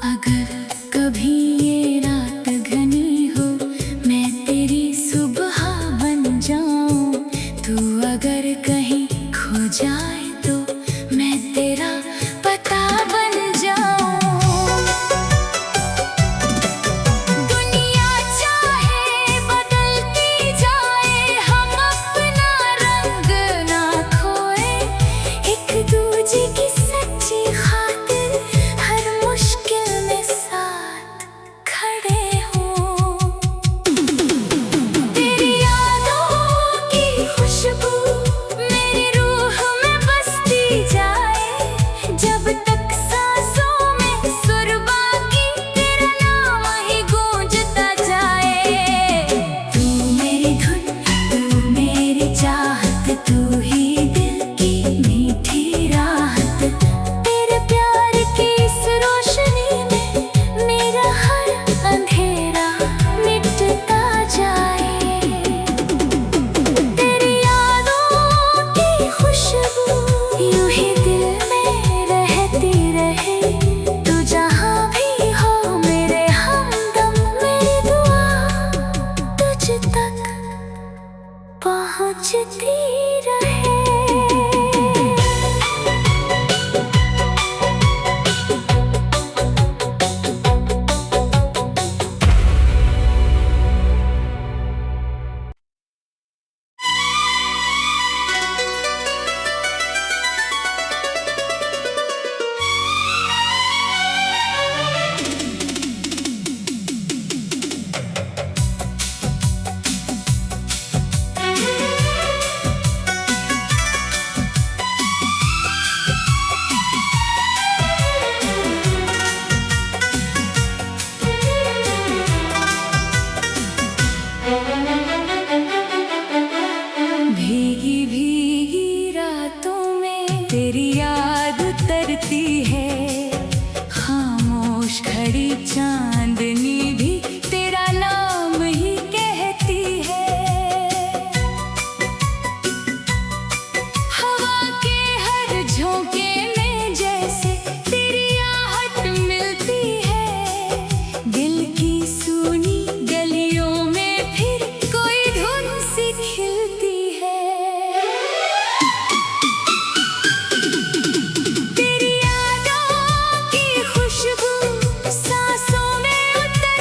अगर कभी ये रात घनी हो, मैं तेरी सुबह बन जाऊं। तू अगर कहीं खो जाए तो मैं तेरा पता बन जाऊं। दुनिया चाहे बदलती जाए, हम अपना रंग ना खोए। एक दूजे की सच्ची खातिर हर मुश्किल में साथ खड़े हों। तेरी यादों की खुशबू मेरी रूह में बसती जाए। जब तक सांसों में सुर बाकी, तेरा नाम ही गूंजता जाए। तू मेरी धुन, तू मेरी चाहत, तू ही दिल की मीठी राहत। तेरे प्यार की इस रोशनी में मेरा हर अंधेरा मिटता जाए। तेरी यादों की खुशबू यूं ही दिल में रहती रहे। तू जहाँ भी हो मेरे हमदम, मेरी दुआ तुझ तक पहुँचती रहे। भीगी भीगी रातों में तेरी याद उतरती है। खामोश खड़ी चांदनी भी तेरा नाम ही कहती है। हवा के हर झोंके में जैसे तेरी आहट मिलती है। दिल की सूनी गलियों में फिर कोई धुन सी खिलती है। तेरी यादों की खुशबू सांसों में उतर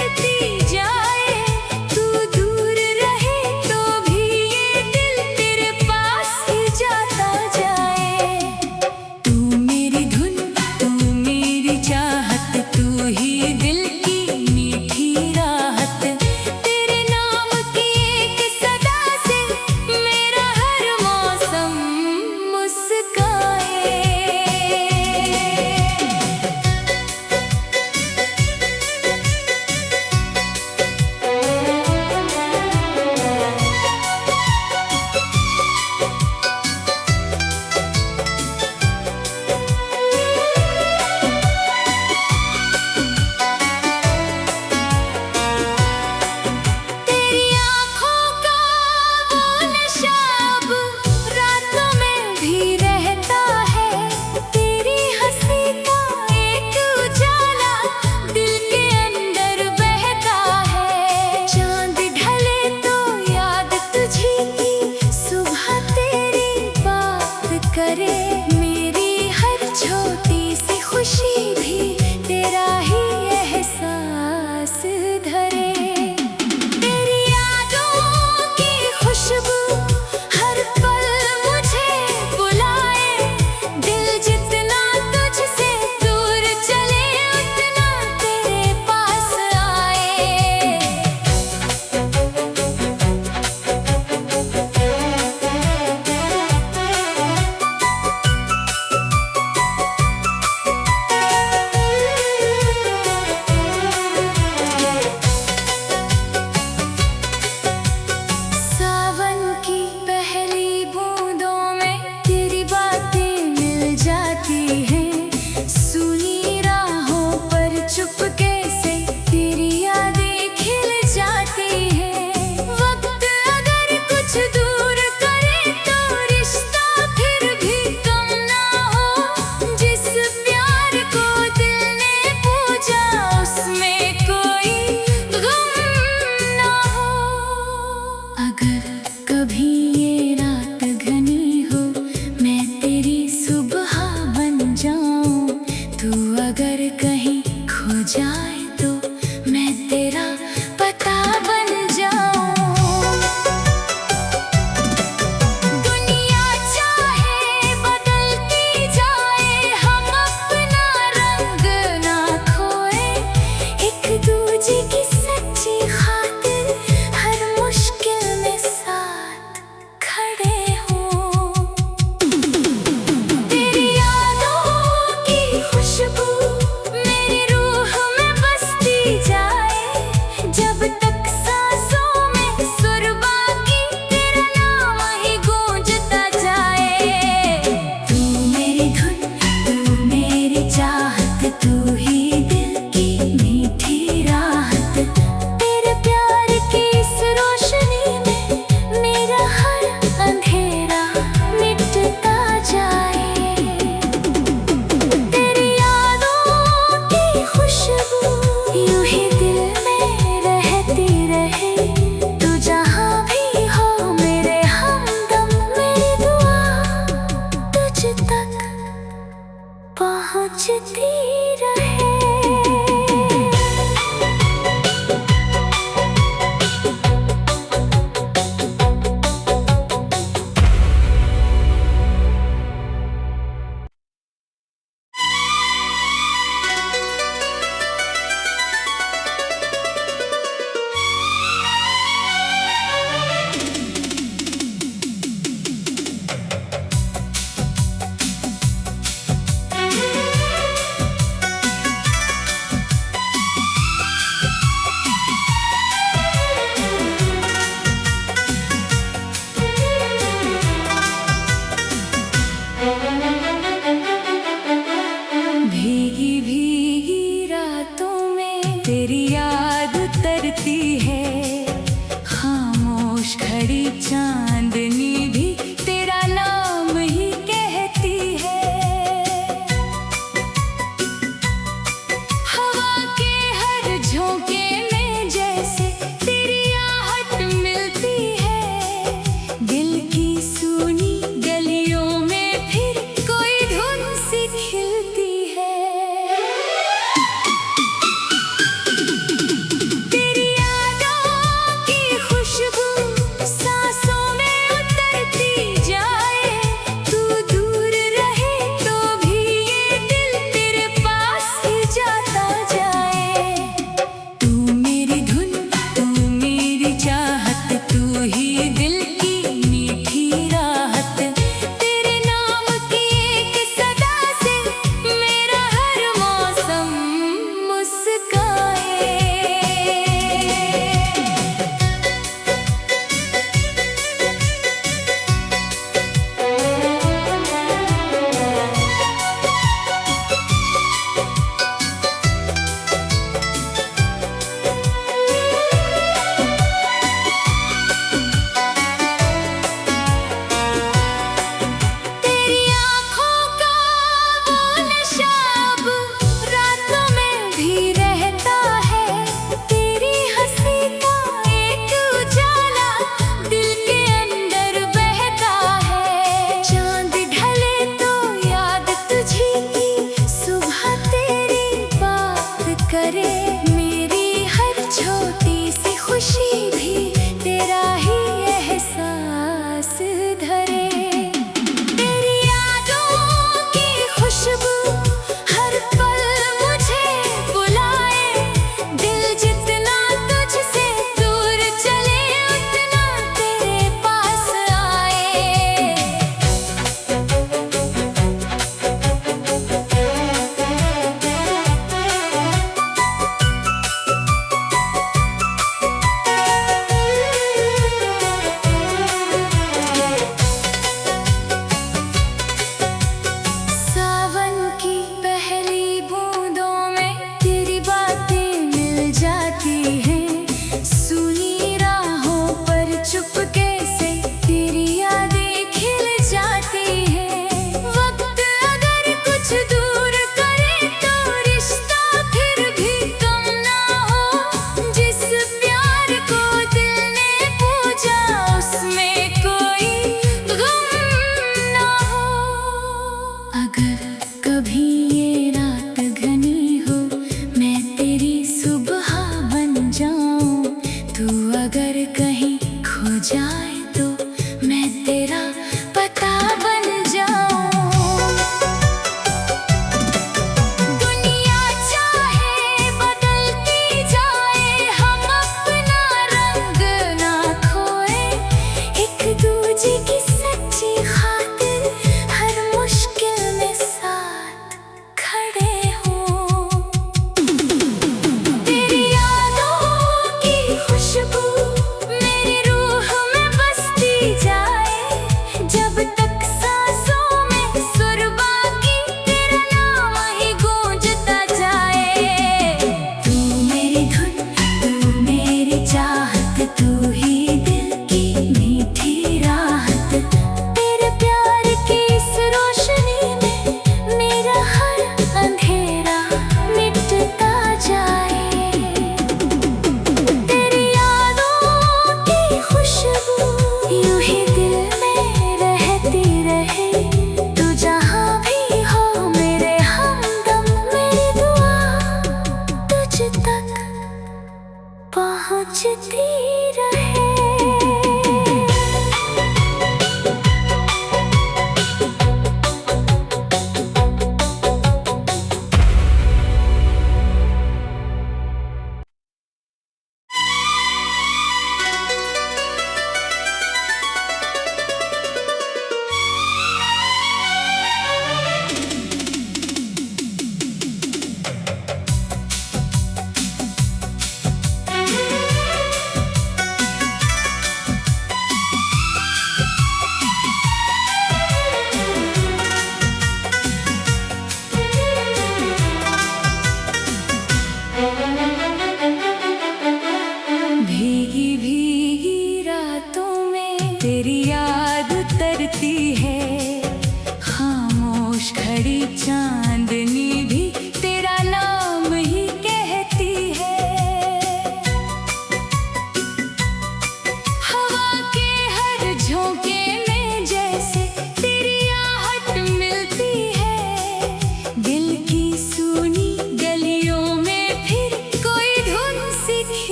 तेरी याद उतरती है। खामोश खड़ी चांदनी भी तेरा नाम ही कहती है। हवा के हर झोंके में जैसे तेरी आहट मिलती है। दिल की सूनी गलियों में फिर कोई धुन सी खिलती है। तेरी यादों की खुशबू सांसों में उतरती जाए। तू दूर रहे तो भी ये दिल तेरे पास ही जाता जाए। तू मेरी धुन, तू मेरी चाहत, तू ही दिल की मीठी राहत। तेरे नाम की एक सदा से मेरा हर मौसम मुस्काए। तेरी आँखों का वो नशा अब रातों में भी रहता है। तेरी हंसी का एक उजाला दिल के अंदर बहता है। चांद ढले तो याद तुझी की सुबह तेरी बात करे। मेरी हर छोटी सी खुशी भी तेरा ही एहसास धरे। तेरी यादों की खुशबू हर पल मुझे बुलाए। दिल जितना तुझसे दूर चले उतना तेरे पास आए। सावन की पहली बूंदों में तेरी बातें मिल जाती हैं। सुनी राहों पर चुपके से तेरी यादें खिल जाती हैं। वक्त अगर कुछ दूर करे तो रिश्ता फिर भी कम ना हो। जिस प्यार को दिल ने पूजा उसमें कोई गम ना हो। अगर कभी ये रात घनी हो मैं तेरी सुबह बन जाऊं। तू अगर कहीं खो जाए तो मैं तेरा पता बन जाऊं। दुनिया चाहे बदलती जाए हम अपना रंग ना खोए। एक दूजे की सच्ची खातिर हर मुश्किल में साथ खड़े हों। तेरी यादों की खुशबू मेरी रूह में बसती जाए। जब तक सांसों में सुर बाकी तेरा नाम ही गूंजता जाए। तू मेरी धुन, तू मेरी चाहत, तू ही दिल की मीठी राहत। तेरे प्यार की इस रोशनी में मेरा हर अंधेरा मिटता जाए। तेरी यादों की खुशबू यूं ही दिल में रहती रहे। तू जहाँ भी हो मेरे हमदम, मेरी दुआ तुझ तक पहुँचती रहे।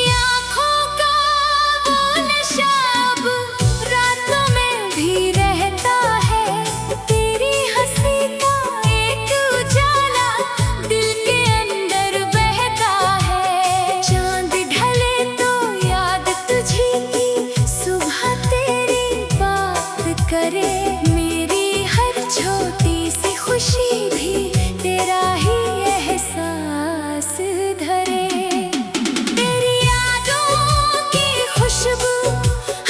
आँखों का वो नशा अब रातों में भी रहता है। तेरी हंसी का एक उजाला दिल के अंदर बहता है। चांद ढले तो याद तुझी की सुबह तेरी बात करे। मेरी हर छोटी सी खुशी भी तेरा ही एहसास धरे। तेरी यादों की खुशबू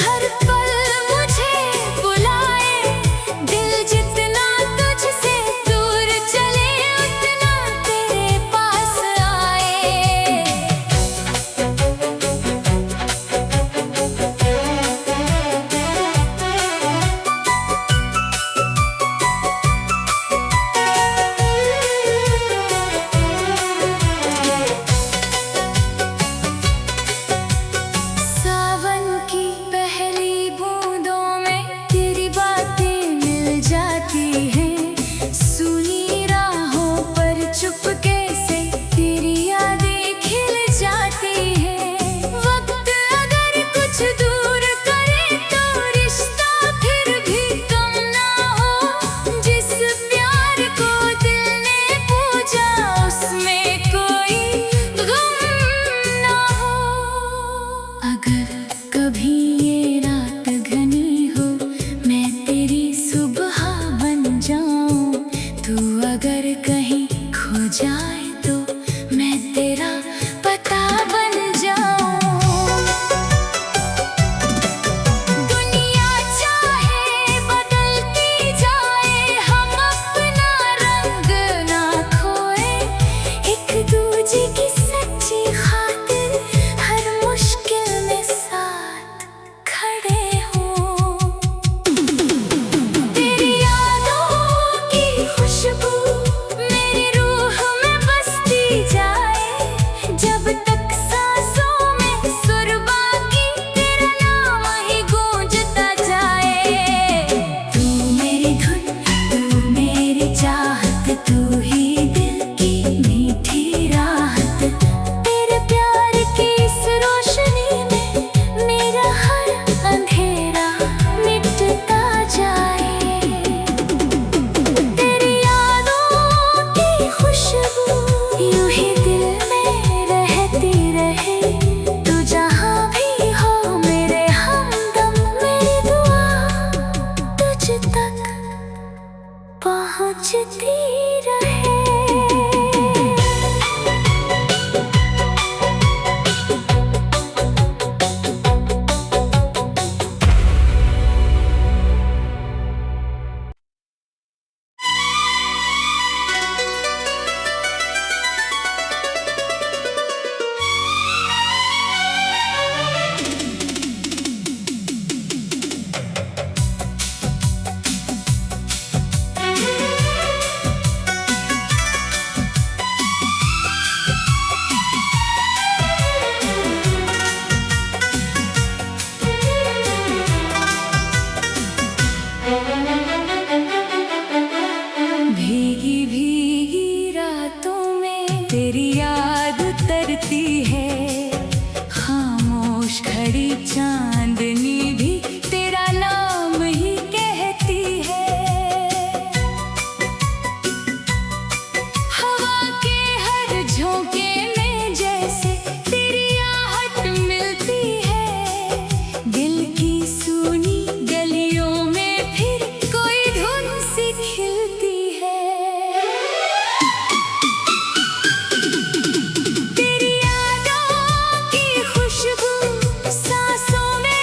हर पल मुझे बुलाए। दिल जितना तुझसे दूर चले उतना तेरे पास आए। सावन की पहली बूंदों में तेरी बातें मिल जाती हैं। सुनी राहों पर चुपके से तेरी यादें खिल जाती हैं। वक्त अगर कुछ दूर करे तो रिश्ता फिर भी कम ना हो। जिस प्यार को दिल ने पूजा उसमें कोई गम ना हो। अगर कभी ये रात घनी हो मैं तेरी सुबह बन जाऊं। तू अगर कहीं खो जाए तो मैं तेरा पता बन जाऊं। दुनिया चाहे बदलती जाए हम अपना रंग ना खोए। एक दूजे की सच्ची खातिर हर मुश्किल में साथ खड़े हों। तेरी यादों की खुशबू मेरी रूह में बसती जाए। जब तक सांसों में सुर बाकी तेरा नाम ही गूंजता जाए। तू मेरी धुन, तू मेरी चाहत, तू ही दिल की मीठी राहत। तेरे प्यार की इस रोशनी में मेरा हर अंधेरा मिटता जाए। तेरी यादों की खुशबू यूं ही दिल में रहती रहे। तू जहाँ भी हो मेरे हमदम, मेरी दुआ तुझ तक पहुँचती रहे। भीगी भीगी रातों में तेरी याद उतरती है। खामोश खड़ी चांदनी भी तेरा नाम ही कहती है। हवा के हर झोंके में जैसे तेरी आहट मिलती है। दिल की सूनी गलियों में फिर कोई धुन सी खिलती है। तेरी यादों की खुशबू सांसों में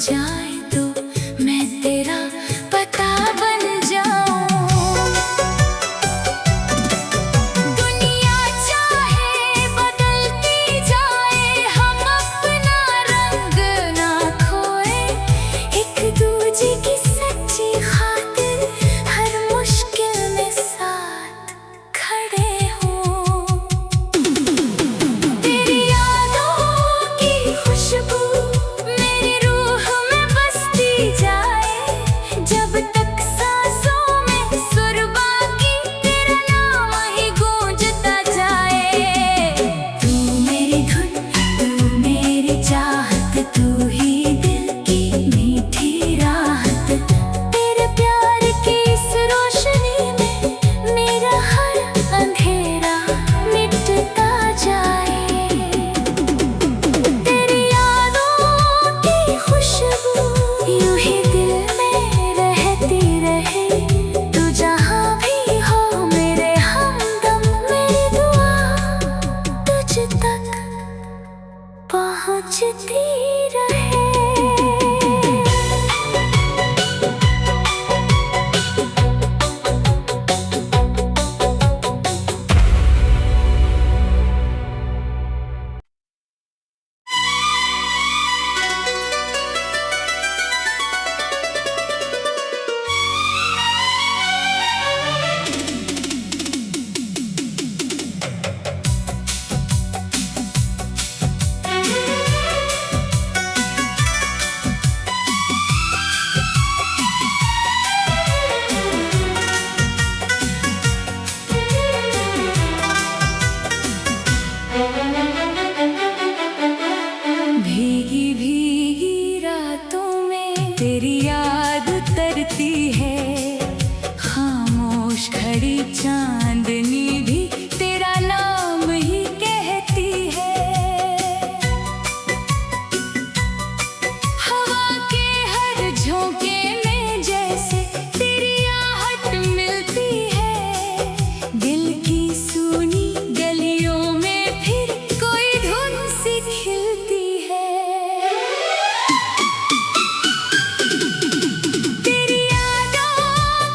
जाए तो मैं तेरा पता बन जाऊं। दुनिया चाहे बदलती जाए, हम अपना रंग ना खोए। एक दूजे की सच्ची खातिर हर मुश्किल में साथ खड़े हों। तेरी यादों की खुशबू मेरी रूह में बसती जाए। जब तक सांसों में सुर बाकी, तेरा नाम ही गूंजता जाए। तू मेरी धुन, तू मेरी चाहत, तू ही दिल की मीठी राहत। तेरे प्यार की इस रोशनी में मेरा हर अंधेरा मिटता जाए। तेरी यादों की खुशबू यूं ही दिल में रहती रहे। तू जहाँ भी हो मेरे हमदम, मेरी दुआ तुझ तक पहुँचती रहे। भीगी भीगी रातों में तेरी याद उतरती है। खामोश खड़ी चांदनी भी तेरा नाम ही कहती है। हवा के हर झोंके में जैसे तेरी आहट मिलती है। दिल की सूनी गलियों में फिर कोई धुन सी खिलती है। तेरी यादों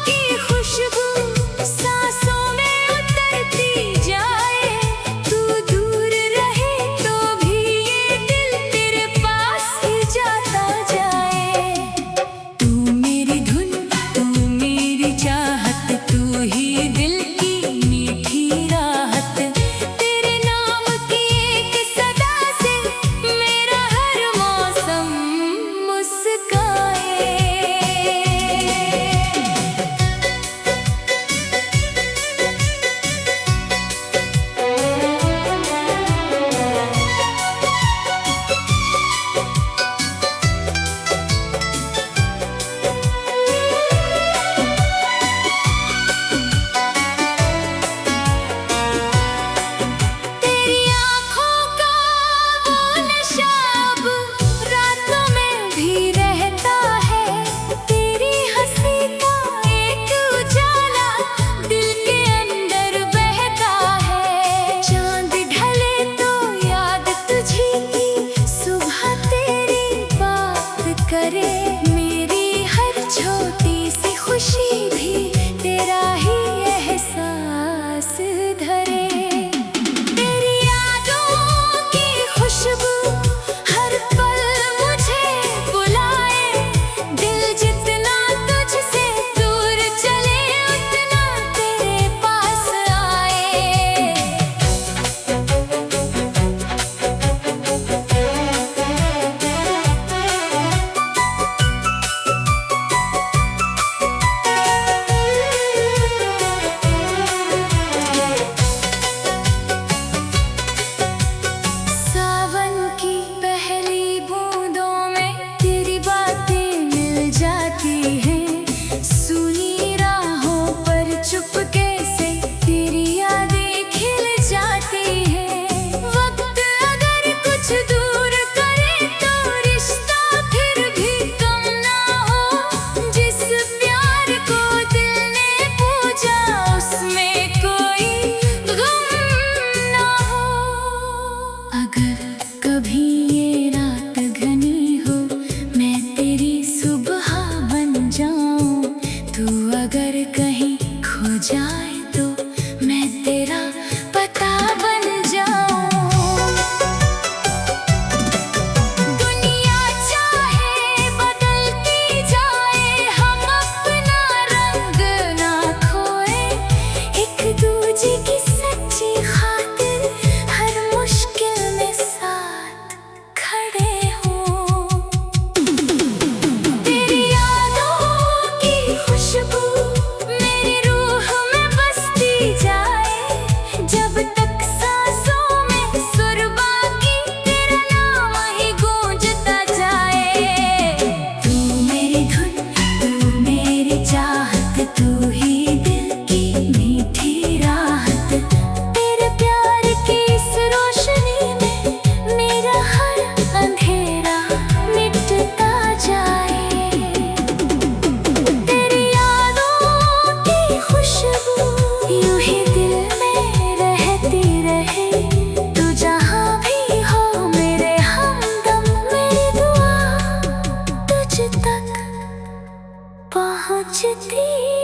की खुशबू सांसों में उतरती जाए। तू दूर रहे तो भी ये दिल तेरे पास ही जाता जाए। तू मेरी धुन, तू मेरी चाहत, तू ही दिल की मीठी राहत। तेरे नाम की एक सदा से मेरा हर मौसम मुस्काए। तेरी आँखों का वो नशा अब रातों में भी रहता है। तेरी हंसी का एक उजाला दिल के अंदर बहता है। चांद ढले तो याद तुझी की सुबह तेरी बात करे। मेरी हर छोटी सी खुशी भी तेरा ही एहसास धरे। तेरी यादों की खुशबू हर पल मुझे बुलाए। दिल जितना तुझसे दूर चले, उतना तेरे पास आए। नाचती